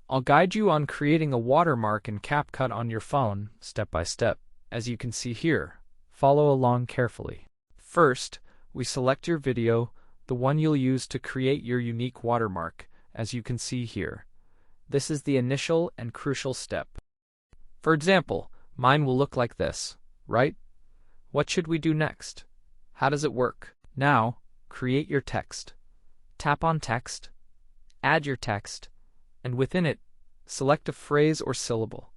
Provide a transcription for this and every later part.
I'll guide you on creating a watermark in CapCut on your phone, step by step, as you can see here. Follow along carefully. First, we select your video, the one you'll use to create your unique watermark, as you can see here. This is the initial and crucial step. For example, mine will look like this, right? What should we do next? How does it work? Now, create your text. Tap on Text, add your text, and within it, select a phrase or syllable.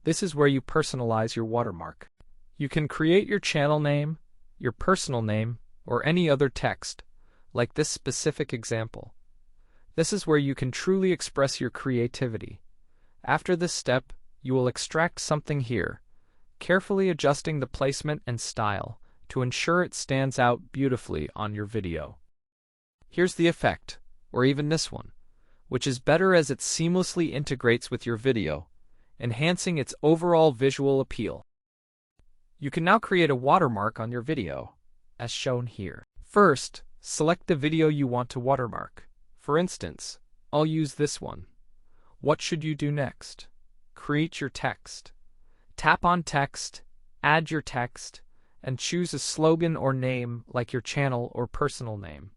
This is where you personalize your watermark. You can create your channel name, your personal name, or any other text, like this specific example. This is where you can truly express your creativity. After this step, you will extract something here, carefully adjusting the placement and style to ensure it stands out beautifully on your video. Here's the effect, or even this one, which is better as it seamlessly integrates with your video, enhancing its overall visual appeal. You can now create a watermark on your video, as shown here. First, select the video you want to watermark. For instance, I'll use this one. What should you do next? Create your text. Tap on Text, add your text, and choose a slogan or name like your channel or personal name.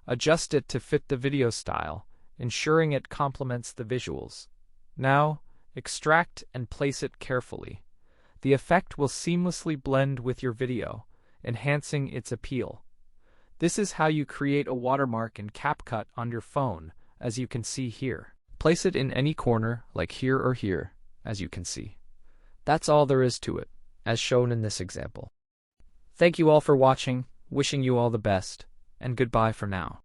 Adjust it to fit the video style, ensuring it complements the visuals. Now, extract and place it carefully. The effect will seamlessly blend with your video, enhancing its appeal. This is how you create a watermark in CapCut on your phone, as you can see here. Place it in any corner, like here or here, as you can see. That's all there is to it, as shown in this example. Thank you all for watching, wishing you all the best, and goodbye for now.